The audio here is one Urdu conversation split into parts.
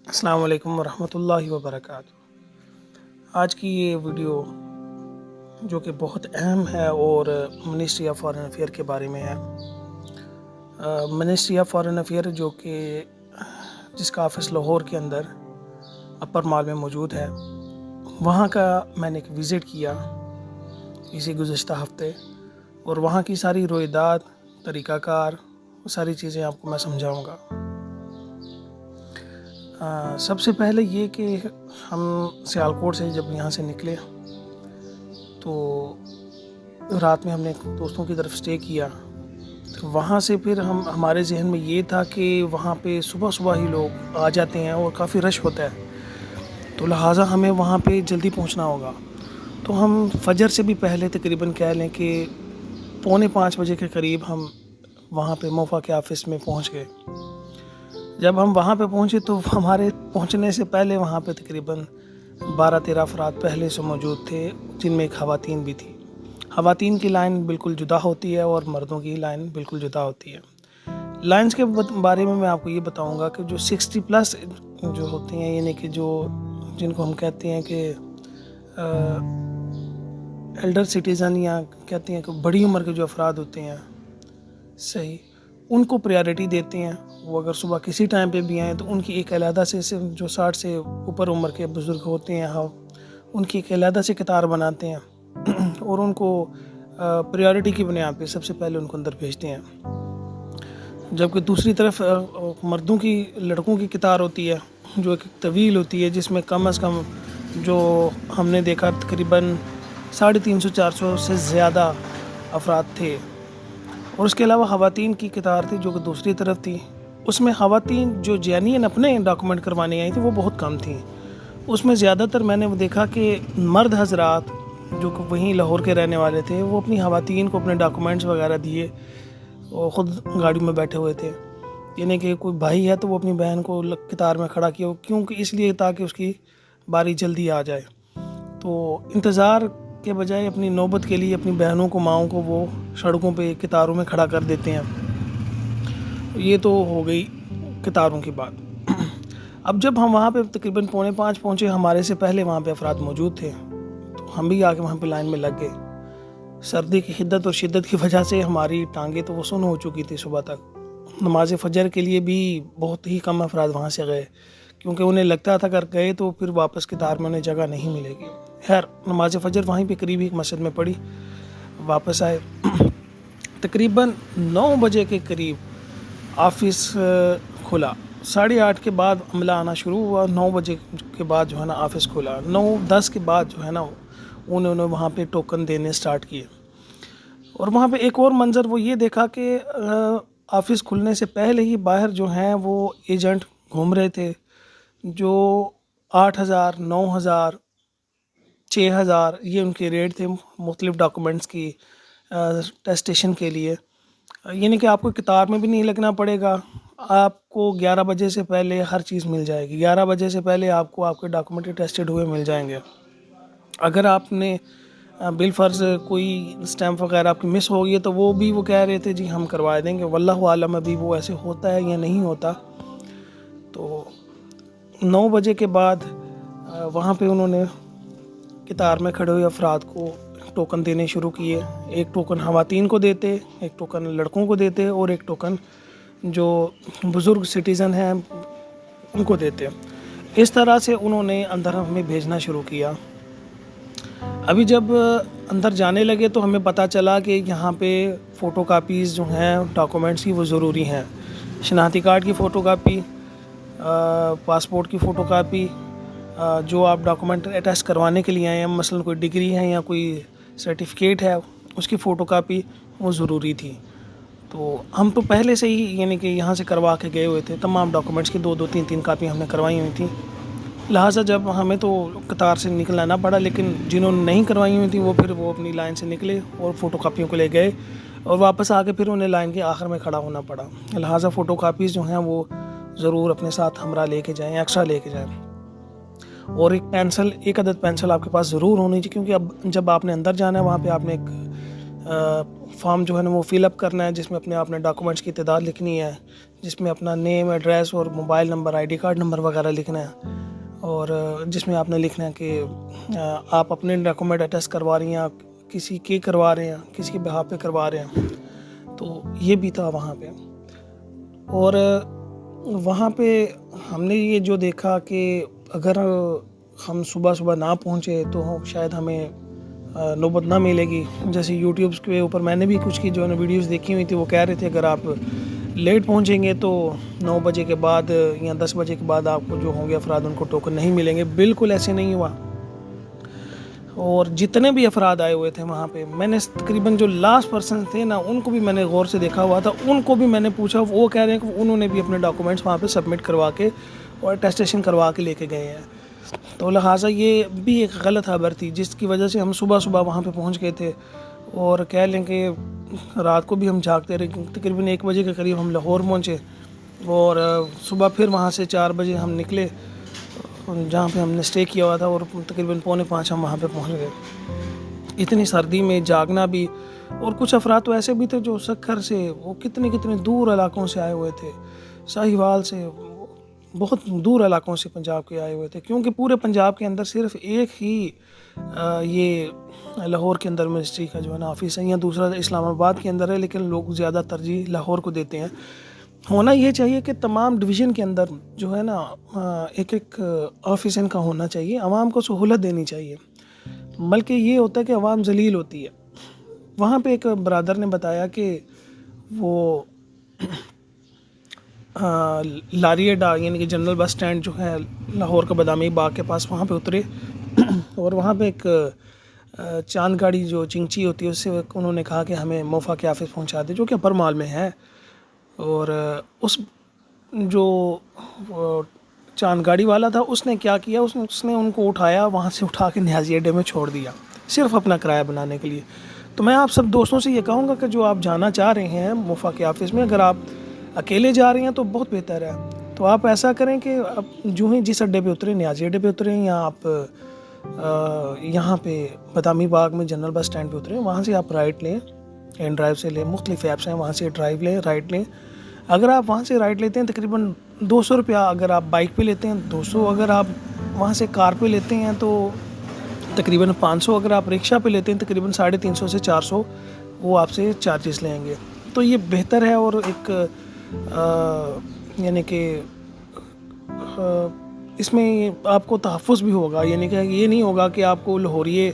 السلام علیکم ورحمۃ اللہ وبرکاتہ۔ آج کی یہ ویڈیو جو کہ بہت اہم ہے اور منسٹری آف فارن افیئر کے بارے میں ہے۔ منسٹری آف فارن افیئر جو کہ جس کا آفس لاہور کے اندر اپر مال میں موجود ہے، وہاں کا میں نے ایک وزٹ کیا اسی گزشتہ ہفتے، اور وہاں کی ساری رویداد، طریقہ کار، وہ ساری چیزیں آپ کو میں سمجھاؤں گا۔ سب سے پہلے یہ کہ ہم سیالکوٹ سے جب یہاں سے نکلے تو رات میں ہم نے دوستوں کی طرف سٹے کیا۔ وہاں سے پھر ہمارے ذہن میں یہ تھا کہ وہاں پہ صبح صبح ہی لوگ آ جاتے ہیں اور کافی رش ہوتا ہے، تو لہٰذا ہمیں وہاں پہ جلدی پہنچنا ہوگا۔ تو ہم فجر سے بھی پہلے تقریباً کہہ لیں کہ 4:45 بجے کے قریب ہم وہاں پہ موفا کے آفس میں پہنچ گئے۔ جب ہم وہاں پہ پہنچے تو ہمارے پہنچنے سے پہلے وہاں پہ تقریباً 12-13 افراد پہلے سے موجود تھے، جن میں ایک خواتین بھی تھی۔ خواتین کی لائن بالکل جدا ہوتی ہے اور مردوں کی لائن بالکل جدا ہوتی ہے۔ لائنز کے بارے میں آپ کو یہ بتاؤں گا کہ جو 60+ جو ہوتے ہیں، یعنی کہ جن کو ہم کہتے ہیں کہ ایلڈر سٹیزن، یا کہتے ہیں کہ بڑی عمر کے جو افراد ہوتے ہیں، صحیح، ان کو پریارٹی دیتے ہیں۔ وہ اگر صبح کسی ٹائم پہ بھی آئیں تو ان کی ایک علیحدہ سے جو 60 سے اوپر عمر کے بزرگ ہوتے ہیں، ان کی ایک علیحدہ سے قطار بناتے ہیں اور ان کو پریارٹی کی بنیاد پہ سب سے پہلے ان کو اندر بھیجتے ہیں۔ جبکہ دوسری طرف مردوں کی، لڑکوں کی قطار ہوتی ہے جو ایک طویل ہوتی ہے، جس میں کم از کم جو ہم نے دیکھا تقریباً 350-400 سے زیادہ افراد تھے۔ اور اس کے علاوہ خواتین کی قطار تھی جو کہ دوسری طرف تھی۔ اس میں خواتین جو جینین اپنے ڈاکومنٹ کروانے آئی تھیں وہ بہت کم تھیں۔ اس میں زیادہ تر میں نے دیکھا کہ مرد حضرات جو کہ وہیں لاہور کے رہنے والے تھے، وہ اپنی خواتین کو اپنے ڈاکومنٹس وغیرہ دیے اور خود گاڑی میں بیٹھے ہوئے تھے۔ یعنی کہ کوئی بھائی ہے تو وہ اپنی بہن کو قطار میں کھڑا کیا، کیونکہ اس لیے تاکہ اس کی باری جلدی آ جائے۔ تو انتظار کے بجائے اپنی نوبت کے لیے اپنی بہنوں کو، ماؤں کو وہ سڑکوں پہ قطاروں میں کھڑا کر دیتے ہیں۔ یہ تو ہو گئی قطاروں کی بات۔ اب جب ہم وہاں پہ تقریباً 4:45 پہنچے، ہمارے سے پہلے وہاں پہ افراد موجود تھے، تو ہم بھی آ کے وہاں پہ لائن میں لگ گئے۔ سردی کی حدت اور شدت کی وجہ سے ہماری ٹانگیں تو وہ سن ہو چکی تھی صبح تک۔ نماز فجر کے لیے بھی بہت ہی کم افراد وہاں سے گئے، کیونکہ انہیں لگتا تھا اگر گئے تو پھر واپس قطار میں انہیں جگہ نہیں ملے گی۔ خیر، نماز فجر وہیں پہ قریب ایک مسجد میں پڑھی، واپس آئے۔ تقریباً 9 بجے کے قریب آفس کھلا۔ 8:30 کے بعد عملہ آنا شروع ہوا۔ 9 بجے کے بعد جو ہے نا آفس کھلا۔ 9-10 کے بعد جو ہے نا انہوں نے وہاں پہ ٹوکن دینے سٹارٹ کیے۔ اور وہاں پہ ایک اور منظر وہ یہ دیکھا کہ آفس کھلنے سے پہلے ہی باہر جو ہیں وہ ایجنٹ گھوم رہے تھے، جو 8,000، 9,000، 6,000 یہ ان کے ریٹ تھے مختلف ڈاکومنٹس کی ٹیسٹیشن کے لیے۔ یعنی کہ آپ کو قطار میں بھی نہیں لگنا پڑے گا، آپ کو 11 بجے سے پہلے ہر چیز مل جائے گی۔ 11 بجے سے پہلے آپ کو آپ کے ڈاکومنٹ ٹیسٹڈ ہوئے مل جائیں گے۔ اگر آپ نے بالفرض کوئی سٹیمپ وغیرہ آپ کی مس ہو گئی ہے تو وہ بھی وہ کہہ رہے تھے جی ہم کروا دیں گے، واللہ عالم ابھی وہ ایسے ہوتا ہے یا نہیں ہوتا۔ تو 9 بجے کے بعد وہاں پہ انہوں نے قطار میں کھڑے ہوئے افراد کو ٹوکن دینے شروع کیے۔ ایک ٹوکن خواتین کو دیتے، ایک ٹوکن لڑکوں کو دیتے، اور ایک ٹوکن جو بزرگ سٹیزن ہیں ان کو دیتے۔ اس طرح سے انہوں نے اندر ہمیں بھیجنا شروع کیا۔ ابھی جب اندر جانے لگے تو ہمیں پتہ چلا کہ یہاں پہ فوٹو کاپیز جو ہیں ڈاکومنٹس کی وہ ضروری ہیں۔ شناختی کارڈ کی فوٹو کاپی، پاسپورٹ کی فوٹو کاپی، جو آپ ڈاکومنٹ اٹیسٹ کروانے کے لیے آئے ہیں، مثلا کوئی ڈگری ہے یا کوئی سرٹیفکیٹ ہے، اس کی فوٹو کاپی وہ ضروری تھی۔ تو ہم تو پہلے سے ہی یعنی کہ یہاں سے کروا کے گئے ہوئے تھے، تمام ڈاکومنٹس کی 2-2 3-3 کاپی ہم نے کروائی ہوئی تھیں۔ لہٰذا جب ہمیں تو قطار سے نکلنا نہ پڑا، لیکن جنہوں نے نہیں کروائی ہوئی تھیں وہ پھر وہ اپنی لائن سے نکلے اور فوٹو کاپیوں کو لے گئے، اور واپس آ کے پھر انہیں لائن کے آخر میں کھڑا ہونا پڑا۔ لہٰذا فوٹو کاپیز جو ہیں وہ ضرور اپنے ساتھ ہمراہ لے کے جائیں، ایکسٹرا لے کے جائیں۔ اور ایک عدد پینسل آپ کے پاس ضرور ہونی چاہیے، کیونکہ اب جب آپ نے اندر جانا ہے وہاں پہ آپ نے ایک فارم جو ہے نا وہ فل اپ کرنا ہے، جس میں اپنے آپ نے ڈاکومنٹس کی تعداد لکھنی ہے، جس میں اپنا نیم، ایڈریس اور mobile number, I D card number وغیرہ لکھنا ہے، اور جس میں آپ نے لکھنا ہے کہ آپ اپنے ڈاکومنٹ اٹیسٹ کروا رہی ہیں، آپ کسی کے کروا رہے ہیں، کسی کے بہاف پہ کروا رہے ہیں. تو یہ بھی تھا وہاں پہ. اور وہاں پہ ہم نے یہ جو دیکھا کہ اگر ہم صبح صبح نہ پہنچے تو شاید ہمیں نوبت نہ ملے گی. جیسے یوٹیوبس کے اوپر میں نے بھی کچھ کی جو ہے نا ویڈیوز دیکھی ہوئی تھی، وہ کہہ رہے تھے اگر آپ لیٹ پہنچیں گے تو 9 بجے کے بعد یا 10 بجے کے بعد آپ کو جو ہوں گے افراد ان کو ٹوکن نہیں ملیں گے. بالکل ایسے نہیں ہوا. اور جتنے بھی افراد آئے ہوئے تھے وہاں پہ، میں نے تقریباً جو لاسٹ پرسن تھے نا ان کو بھی میں نے غور سے دیکھا ہوا تھا. ان کو بھی میں نے پوچھا، وہ کہہ رہے ہیں کہ انہوں نے بھی اپنے ڈاکومنٹس وہاں پہ سبمٹ کروا کے اور اٹیسٹیشن کروا کے لے کے گئے ہیں. تو لہٰذا یہ بھی ایک غلط خبر تھی جس کی وجہ سے ہم صبح صبح وہاں پہ پہنچ گئے تھے. اور کہہ لیں کہ رات کو بھی ہم جاگتے رہے. تقریباً 1 بجے کے قریب ہم لاہور پہنچے، اور صبح پھر وہاں سے 4 بجے ہم نکلے جہاں پہ ہم نے اسٹے کیا ہوا تھا، اور تقریباً 4:45 ہم وہاں پہ پہنچ گئے. اتنی سردی میں جاگنا بھی. اور کچھ افراد تو ایسے بھی تھے جو سکھر سے، وہ کتنے دور علاقوں سے آئے ہوئے تھے، ساہیوال سے، بہت دور علاقوں سے پنجاب کے آئے ہوئے تھے. کیونکہ پورے پنجاب کے اندر صرف ایک ہی یہ لاہور کے اندر منسٹری کا جو ہے نا آفس ہے، یا دوسرا اسلام آباد کے اندر ہے، لیکن لوگ زیادہ ترجیح لاہور کو دیتے ہیں. ہونا یہ چاہیے کہ تمام ڈویژن کے اندر جو ہے نا ایک آفس ان کا ہونا چاہیے. عوام کو سہولت دینی چاہیے، بلکہ یہ ہوتا ہے کہ عوام ذلیل ہوتی ہے. وہاں پہ ایک برادر نے بتایا کہ وہ لاری اڈا یعنی کہ جنرل بس سٹینڈ جو ہے لاہور کا بادامی باغ کے پاس، وہاں پہ اترے، اور وہاں پہ ایک چاند گاڑی جو چنگچی ہوتی ہے اس سے انہوں نے کہا کہ ہمیں موفا کے آفس پہنچا دے، جو کہ اپر مال میں ہے. اور اس جو چاند گاڑی والا تھا اس نے کیا کیا، اس نے ان کو اٹھایا، وہاں سے اٹھا کے نیازی اڈے میں چھوڑ دیا، صرف اپنا کرایہ بنانے کے لیے. تو میں آپ سب دوستوں سے یہ کہوں گا کہ جو آپ جانا چاہ رہے ہیں موفا کے آفس میں، اگر آپ اکیلے جا رہے ہیں تو بہت بہتر ہے. تو آپ ایسا کریں کہ جو ہی جس اڈے پہ اتریں، نیازی اڈے پہ اتریں، یا آپ یہاں پہ بادامی باغ میں جنرل بس سٹینڈ پہ اتریں، وہاں سے آپ رائٹ لیں، این ڈرائیو سے لیں، مختلف ایپس ہیں، وہاں سے ڈرائیو لیں، رائٹ لیں. اگر آپ وہاں سے رائٹ لیتے ہیں تقریباً 200 روپیہ، اگر آپ بائک پہ لیتے ہیں 200، اگر آپ وہاں سے کار پہ لیتے ہیں تو تقریباً 500، اگر آپ رکشہ پہ لیتے ہیں تقریباً 350 سے 400 وہ آپ سے چارجز لیں گے. تو یہ بہتر ہے، اور ایک یعنی کہ اس میں آپ کو تحفظ بھی ہوگا. یعنی کہ یہ نہیں ہوگا کہ آپ کو لاہوریے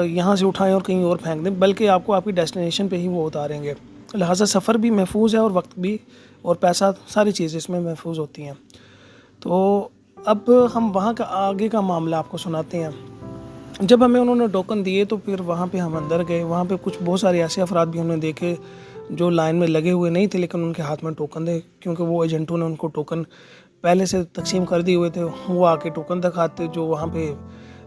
یہاں سے اٹھائیں اور کہیں اور پھینک دیں، بلکہ آپ کو آپ کی ڈیسٹینیشن پہ ہی وہ اتاریں گے. لہٰذا سفر بھی محفوظ ہے، اور وقت بھی، اور پیسہ، ساری چیزیں اس میں محفوظ ہوتی ہیں. تو اب ہم وہاں کا آگے کا معاملہ آپ کو سناتے ہیں. جب ہمیں انہوں نے ٹوکن دیے تو پھر وہاں پہ ہم اندر گئے. وہاں پہ بہت سارے ایسے افراد بھی ہم نے دیکھے جو لائن میں لگے ہوئے نہیں تھے، لیکن ان کے ہاتھ میں ٹوکن تھے، کیونکہ وہ ایجنٹوں نے ان کو ٹوکن پہلے سے تقسیم کر دیے ہوئے تھے. وہ آ کے ٹوکن دکھاتے، جو وہاں پہ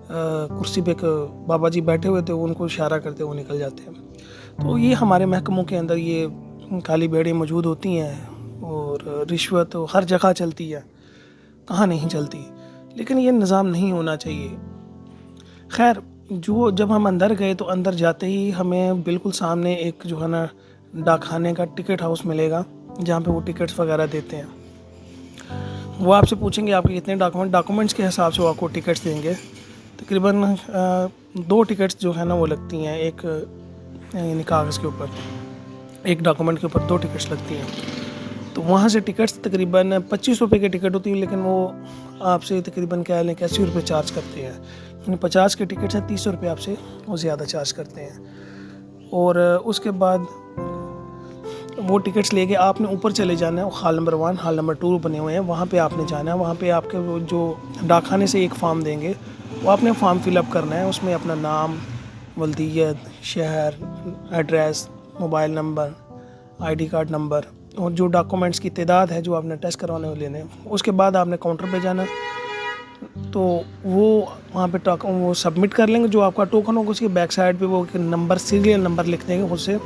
کرسی پہ ایک بابا جی بیٹھے ہوئے تھے، ان کو اشارہ کرتے وہ نکل جاتے ہیں. تو یہ ہمارے محکموں کے اندر یہ کالی بھیڑیں موجود ہوتی ہیں، اور رشوت ہر جگہ چلتی ہے، کہاں نہیں چلتی. لیکن یہ نظام نہیں ہونا چاہیے. خیر، جب ہم اندر گئے تو اندر جاتے ہی ہمیں بالکل سامنے ایک جو ہے نا ڈاک خانے کا ٹکٹ ہاؤس ملے گا، جہاں پہ وہ ٹکٹس وغیرہ دیتے ہیں. وہ آپ سے پوچھیں گے آپ کے کتنے ڈاکومنٹس کے حساب سے وہ آپ کو ٹکٹس دیں گے. تقریباً 2 ٹکٹس جو ہے نا وہ لگتی ہیں، ایک یعنی کاغذ کے اوپر، ایک ڈاکومنٹ کے اوپر 2 ٹکٹس لگتی ہیں. تو وہاں سے ٹکٹس تقریباً 25 روپے کی ٹکٹ ہوتی ہے، لیکن وہ آپ سے تقریباً کہہ لیں کہ 80 روپے چارج کرتے ہیں. یعنی 50 کے ٹکٹس ہیں، 30 روپے آپ سے وہ زیادہ چارج کرتے ہیں. اور اس کے بعد وہ ٹکٹس لے کے آپ نے اوپر چلے جانا ہے. ہال نمبر 1، ہال نمبر 2 بنے ہوئے ہیں، وہاں پہ آپ نے جانا ہے. وہاں پہ آپ کے وہ جو ڈاک خانے سے ایک فارم دیں گے، وہ آپ نے فارم فل اپ کرنا ہے. اس میں اپنا نام، ولدیت، شہر، address, mobile number, I D card number, اور جو ڈاکومنٹس کی تعداد ہے جو آپ نے ٹیسٹ کروانے وہ لینے. اس کے بعد آپ نے کاؤنٹر پہ جانا، تو وہ وہاں پہ وہ سبمٹ کر لیں گے. جو آپ کا ٹوکن ہوگا اس کی بیک سائڈ پہ وہ نمبر، سیریل نمبر لکھ دیں گے خود سے.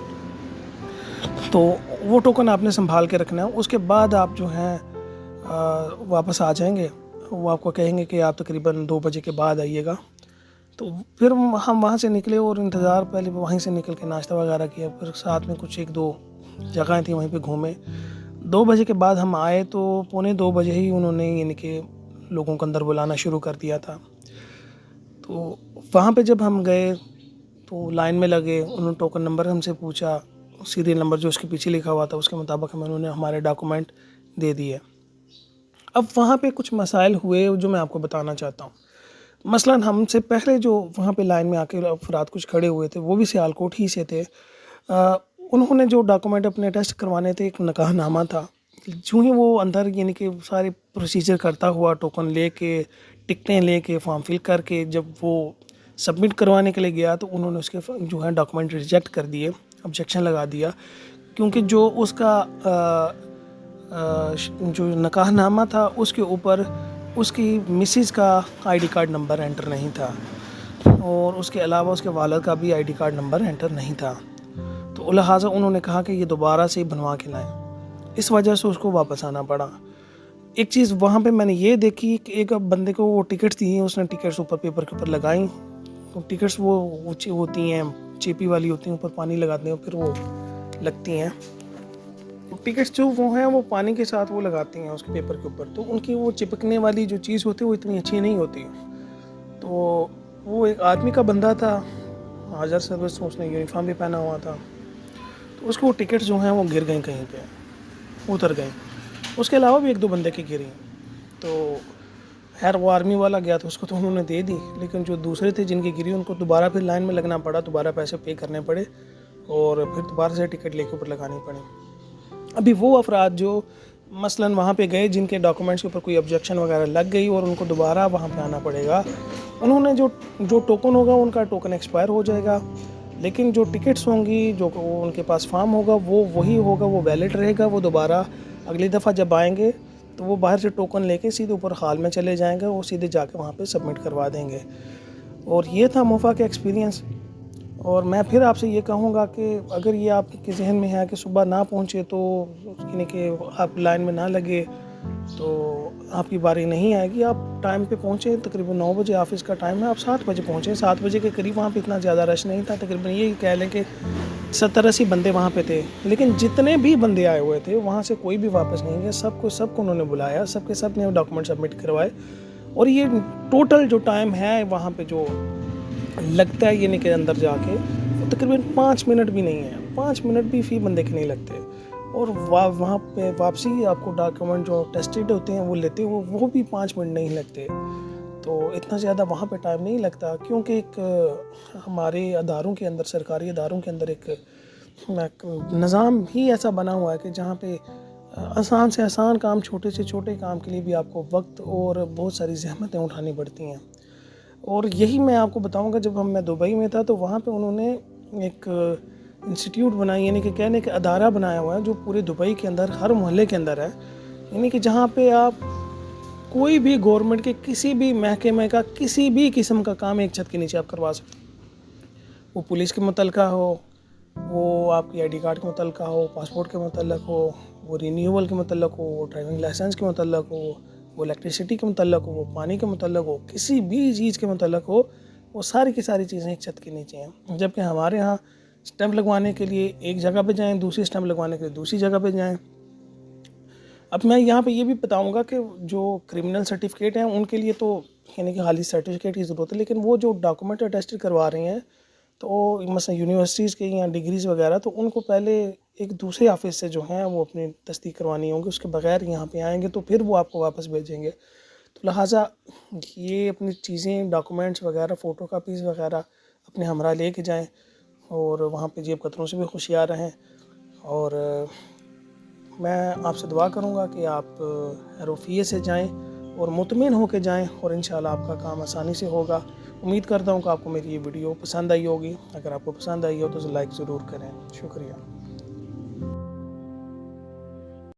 تو وہ ٹوکن آپ نے سنبھال کے رکھنا ہے. اس کے بعد آپ جو ہیں واپس آ جائیں گے. وہ آپ کو کہیں گے کہ آپ تقریباً 2 بجے کے بعد آئیے گا. تو پھر ہم وہاں سے نکلے اور انتظار پہلے وہیں سے نکل کے ناشتہ وغیرہ کیا، پھر ساتھ میں کچھ 1-2 جگہیں تھیں وہیں پہ گھومے. 2 بجے کے بعد ہم آئے تو 1:45 بجے ہی انہوں نے یعنی کہ لوگوں کو اندر بلانا شروع کر دیا تھا. تو وہاں پہ جب ہم گئے تو لائن میں لگے، انہوں نے ٹوکن نمبر ہم سے پوچھا، سیریل نمبر جو اس کے پیچھے لکھا ہوا تھا اس کے مطابق انہوں نے ہمارے ڈاکومنٹ دے دیے. اب وہاں پہ کچھ مسائل ہوئے جو میں آپ کو بتانا چاہتا ہوں. مثلاً ہم سے پہلے جو وہاں پہ لائن میں آ کے افراد کچھ کھڑے ہوئے تھے وہ بھی سیالکوٹ ہی سے تھے. انہوں نے جو ڈاکومنٹ اپنے ٹیسٹ کروانے تھے، ایک نکاح نامہ تھا. جو ہی وہ اندر یعنی کہ سارے پروسیجر کرتا ہوا، ٹوکن لے کے، ٹکٹیں لے کے، فارم فل کر کے جب وہ سبمٹ کروانے کے لیے گیا تو انہوں نے اس کے جو ہے ڈاکومنٹ ریجیکٹ کر دیے، آبجیکشن لگا دیا. کیونکہ جو اس کا جو نکاح نامہ تھا اس کے اوپر اس کی مسز کا ID کارڈ نمبر انٹر نہیں تھا، اور اس کے علاوہ اس کے والد کا بھی ID کارڈ نمبر انٹر نہیں تھا. تو لہٰذا انہوں نے کہا کہ یہ دوبارہ سے بنوا کے لائیں. اس وجہ سے اس کو واپس آنا پڑا. ایک چیز وہاں پہ میں نے یہ دیکھی کہ ایک بندے کو وہ ٹکٹس دی ہیں، اس نے ٹکٹس اوپر پیپر کے اوپر لگائیں. تو ٹکٹس وہ ہوتی ہیں چیپی والی ہوتی ہیں، اوپر پانی لگاتے ہیں پھر وہ لگتی ہیں. ٹکٹس جو وہ ہیں وہ پانی کے ساتھ وہ لگاتی ہیں اس کے پیپر کے اوپر، تو ان کی وہ چپکنے والی جو چیز ہوتی ہے وہ اتنی اچھی نہیں ہوتی. تو وہ ایک آدمی کا بندہ تھا، حاضر سروس، اس نے یونیفارم بھی پہنا ہوا تھا. تو اس کو وہ ٹکٹس جو ہیں وہ گر گئیں، کہیں پہ اتر گئیں. اس کے علاوہ بھی 1-2 بندے کی گری. تو خیر وہ آرمی والا گیا تو اس کو تو انہوں نے دے دی، لیکن جو دوسرے تھے جن کی گری ان کو دوبارہ پھر لائن میں لگنا پڑا، دوبارہ پیسے پے کرنے پڑے اور پھر دوبارہ سے ٹکٹ لے کے اوپر لگانی پڑی. ابھی وہ افراد جو مثلاً وہاں پہ گئے جن کے ڈاکومنٹس کے اوپر کوئی آبجیکشن وغیرہ لگ گئی اور ان کو دوبارہ وہاں پہ آنا پڑے گا، انہوں نے جو ٹوکن ہوگا ان کا ٹوکن ایکسپائر ہو جائے گا، لیکن جو ٹکٹس ہوں گی، جو ان کے پاس فارم ہوگا وہ وہی ہوگا، وہ ویلڈ رہے گا. وہ دوبارہ اگلی دفعہ جب آئیں گے تو وہ باہر سے ٹوکن لے کے سیدھے اوپر ہال میں چلے جائیں گے، وہ سیدھے جا کے وہاں پہ سبمٹ کروا دیں گے. اور یہ تھا موفا کا ایکسپیرینس. اور میں پھر آپ سے یہ کہوں گا کہ اگر یہ آپ کے ذہن میں ہے کہ صبح نہ پہنچے تو یعنی کہ آپ لائن میں نہ لگے تو آپ کی باری نہیں آئے گی. آپ ٹائم پہ پہنچے، تقریباً 9 بجے آفس کا ٹائم ہے، آپ 7 بجے پہنچیں. 7 بجے کے قریب وہاں پہ اتنا زیادہ رش نہیں تھا، تقریباً یہ کہہ لیں کہ 70-80 بندے وہاں پہ تھے. لیکن جتنے بھی بندے آئے ہوئے تھے وہاں سے کوئی بھی واپس نہیں گیا، سب کو انہوں نے بلایا، سب کے سب نے ڈاکومنٹ سبمٹ کروائے. اور یہ ٹوٹل جو ٹائم ہے وہاں پہ جو لگتا ہے یعنی کہ اندر جا کے وہ تقریباً 5 منٹ بھی نہیں ہے، 5 منٹ بھی فی بندے کے نہیں لگتے. اور وہاں پہ واپسی آپ کو ڈاکومنٹ جو ٹیسٹڈ ہوتے ہیں وہ لیتے ہیں، وہ بھی 5 منٹ نہیں لگتے. تو اتنا زیادہ وہاں پہ ٹائم نہیں لگتا، کیونکہ ایک ہمارے اداروں کے اندر، سرکاری اداروں کے اندر ایک نظام ہی ایسا بنا ہوا ہے کہ جہاں پہ آسان سے آسان کام، چھوٹے سے چھوٹے کام کے لیے بھی آپ کو وقت اور بہت ساری زحمتیں اٹھانی پڑتی ہیں. اور یہی میں آپ کو بتاؤں گا، جب میں دبئی میں تھا تو وہاں پہ انہوں نے ایک انسٹیٹیوٹ بنائی، یعنی کہ کہنے کہ ادارہ بنایا ہوا ہے جو پورے دبئی کے اندر ہر محلے کے اندر ہے. یعنی کہ جہاں پہ آپ کوئی بھی گورنمنٹ کے کسی بھی محکمے کا کسی بھی قسم کا کام ایک چھت کے نیچے آپ کروا سکتے. وہ پولیس کے متعلقہ ہو، وہ آپ کی ID کارڈ کے متعلقہ ہو، پاسپورٹ کے متعلق ہو، وہ رینیول کے متعلق ہو، وہ ڈرائیونگ لائسنس کے متعلق ہو، وہ الیکٹریسٹی کے متعلق ہو، وہ پانی کے متعلق ہو، کسی بھی چیز کے متعلق ہو، وہ ساری کی ساری چیزیں ایک چھت کے نیچے ہیں. جبکہ ہمارے ہاں اسٹیمپ لگوانے کے لیے ایک جگہ پہ جائیں، دوسری اسٹیمپ لگوانے کے لیے دوسری جگہ پہ جائیں. اب میں یہاں پہ یہ بھی بتاؤں گا کہ جو کرمنل سرٹیفکیٹ ہیں ان کے لیے تو یعنی کہ خالی سرٹیفکیٹ کی ضرورت ہے، لیکن وہ جو ڈاکومنٹ اٹیسٹ کروا رہے ہیں تو مثلا یونیورسٹیز کے یا ڈگریز وغیرہ، تو ان کو پہلے ایک دوسرے آفس سے جو ہیں وہ اپنی تصدیق کروانی ہوں گی، اس کے بغیر یہاں پہ آئیں گے تو پھر وہ آپ کو واپس بھیجیں گے. تو لہٰذا یہ اپنی چیزیں، ڈاکومنٹس وغیرہ، فوٹو کاپیز وغیرہ اپنے ہمراہ لے کے جائیں، اور وہاں پہ جیب کتروں سے بھی ہوشیار رہیں. اور میں آپ سے دعا کروں گا کہ آپ روفیے سے جائیں اور مطمئن ہو کے جائیں، اور انشاءاللہ آپ کا کام آسانی سے ہوگا. امید کرتا ہوں کہ آپ کو میری یہ ویڈیو پسند آئی ہوگی. اگر آپ کو پسند آئی ہو تو لائک ضرور کریں. شکریہ.